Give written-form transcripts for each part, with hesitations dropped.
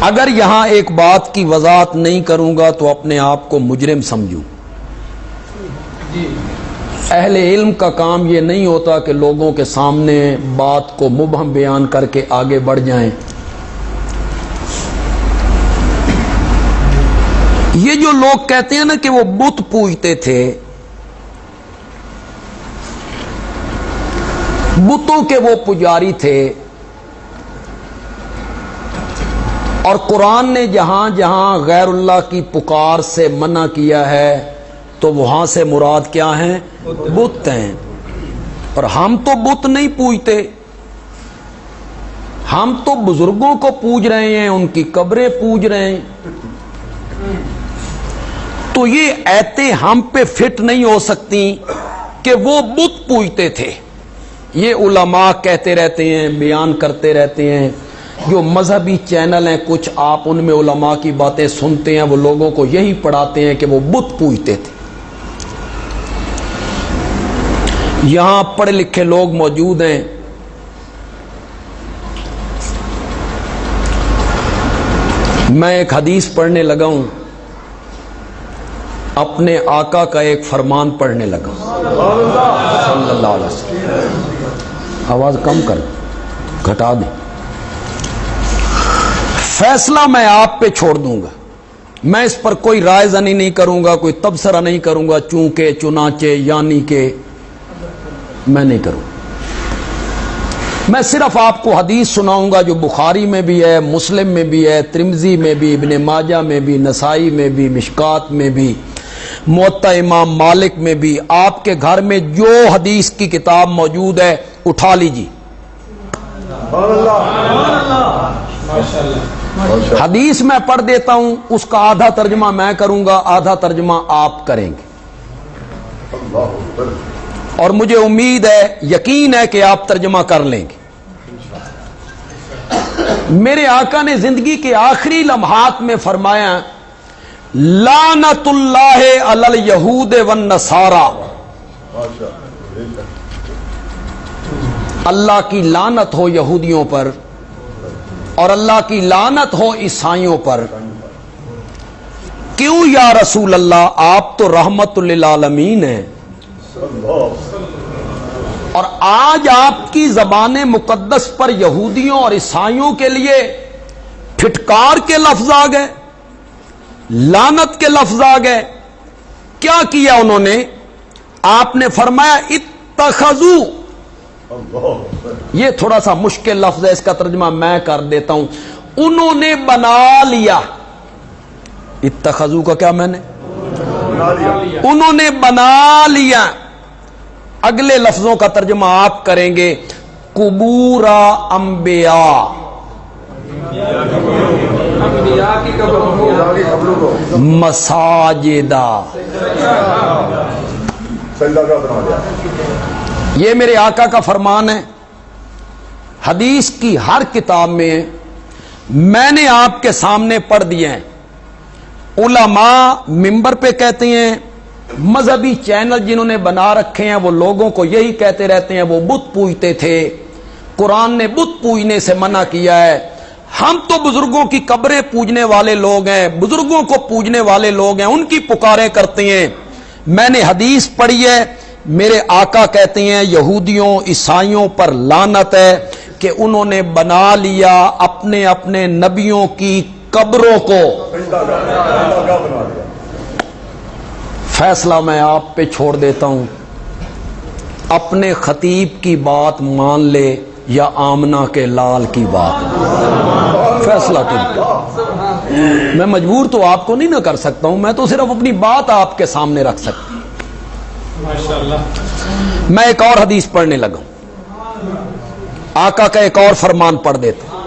اگر یہاں ایک بات کی وضاحت نہیں کروں گا تو اپنے آپ کو مجرم سمجھوں. اہل علم کا کام یہ نہیں ہوتا کہ لوگوں کے سامنے بات کو مبہم بیان کر کے آگے بڑھ جائیں. یہ جو لوگ کہتے ہیں نا کہ وہ بت پوجتے تھے، بتوں کے وہ پجاری تھے، اور قرآن نے جہاں جہاں غیر اللہ کی پکار سے منع کیا ہے تو وہاں سے مراد کیا ہیں؟ بت ہیں. اور ہم تو بت نہیں پوجتے، ہم تو بزرگوں کو پوج رہے ہیں، ان کی قبریں پوج رہے ہیں. تو یہ ایتیں ہم پہ فٹ نہیں ہو سکتی کہ وہ بت پوجتے تھے. یہ علماء کہتے رہتے ہیں، بیان کرتے رہتے ہیں. جو مذہبی چینل ہیں کچھ، آپ ان میں علماء کی باتیں سنتے ہیں، وہ لوگوں کو یہی پڑھاتے ہیں کہ وہ بت پوجتے تھے. یہاں پڑھے لکھے لوگ موجود ہیں. میں ایک حدیث پڑھنے لگا ہوں، اپنے آقا کا ایک فرمان پڑھنے لگا صلی اللہ علیہ وسلم. آواز کم کر، گھٹا دیں. فیصلہ میں آپ پہ چھوڑ دوں گا، میں اس پر کوئی رائے زنی نہیں کروں گا، کوئی تبصرہ نہیں کروں گا، چونکہ چنانچہ یعنی کہ میں نہیں کروں. میں صرف آپ کو حدیث سناؤں گا جو بخاری میں بھی ہے، مسلم میں بھی ہے، ترمذی میں بھی، ابن ماجہ میں بھی، نسائی میں بھی، مشکات میں بھی، موطا امام مالک میں بھی. آپ کے گھر میں جو حدیث کی کتاب موجود ہے اٹھا لیجیے. حدیث میں پڑھ دیتا ہوں، اس کا آدھا ترجمہ میں کروں گا، آدھا ترجمہ آپ کریں گے، اور مجھے امید ہے، یقین ہے کہ آپ ترجمہ کر لیں گے. میرے آقا نے زندگی کے آخری لمحات میں فرمایا، لعنت اللہ علی الیہود والنصارى، اللہ کی لعنت ہو یہودیوں پر اور اللہ کی لعنت ہو عیسائیوں پر. کیوں یا رسول اللہ؟ آپ تو رحمت للعالمین ہیں، اور آج آپ کی زبان مقدس پر یہودیوں اور عیسائیوں کے لیے پھٹکار کے لفظ آ گئے، لعنت کے لفظ آ گئے. کیا کیا انہوں نے؟ آپ نے فرمایا اتخذوا، یہ تھوڑا سا مشکل لفظ ہے، اس کا ترجمہ میں کر دیتا ہوں. انہوں نے بنا لیا. اتخذوا کا کیا میں نے؟ انہوں نے بنا لیا. اگلے لفظوں کا ترجمہ آپ کریں گے، قبور انبیاء، مساجدہ. یہ میرے آقا کا فرمان ہے، حدیث کی ہر کتاب میں میں نے آپ کے سامنے پڑھ دیے ہیں. علماء ممبر پہ کہتے ہیں، مذہبی چینل جنہوں نے بنا رکھے ہیں وہ لوگوں کو یہی کہتے رہتے ہیں وہ بت پوجتے تھے، قرآن نے بت پوجنے سے منع کیا ہے. ہم تو بزرگوں کی قبریں پوجنے والے لوگ ہیں، بزرگوں کو پوجنے والے لوگ ہیں، ان کی پکاریں کرتے ہیں. میں نے حدیث پڑھی ہے، میرے آقا کہتے ہیں یہودیوں عیسائیوں پر لعنت ہے کہ انہوں نے بنا لیا اپنے اپنے نبیوں کی قبروں کو. فیصلہ میں آپ پہ چھوڑ دیتا ہوں، اپنے خطیب کی بات مان لے یا آمنہ کے لال کی بات، فیصلہ تم. میں مجبور تو آپ کو نہیں نہ کر سکتا ہوں، میں تو صرف اپنی بات آپ کے سامنے رکھ سکتا ہوں. میں ایک اور حدیث پڑھنے لگا ہوں، آقا کا ایک اور فرمان پڑھ دیتا ہوں.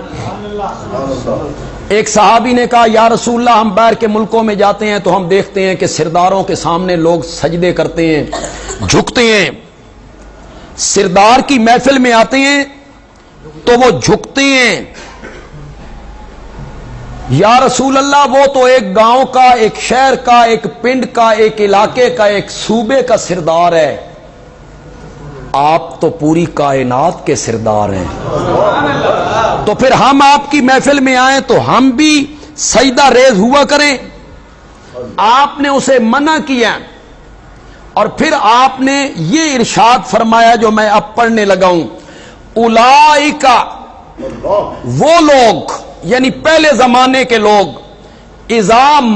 ایک صحابی نے کہا، یا رسول اللہ، ہم باہر کے ملکوں میں جاتے ہیں تو ہم دیکھتے ہیں کہ سرداروں کے سامنے لوگ سجدے کرتے ہیں، جھکتے ہیں. سردار کی محفل میں آتے ہیں تو وہ جھکتے ہیں. یا رسول اللہ، وہ تو ایک گاؤں کا، ایک شہر کا، ایک پنڈ کا، ایک علاقے کا، ایک صوبے کا سردار ہے. آپ تو پوری کائنات کے سردار ہیں، تو پھر ہم آپ کی محفل میں آئیں تو ہم بھی سجدہ ریز ہوا کریں؟ آپ نے اسے منع کیا، اور پھر آپ نے یہ ارشاد فرمایا جو میں اب پڑھنے لگا ہوں، اولئک، وہ لوگ یعنی پہلے زمانے کے لوگ، اذا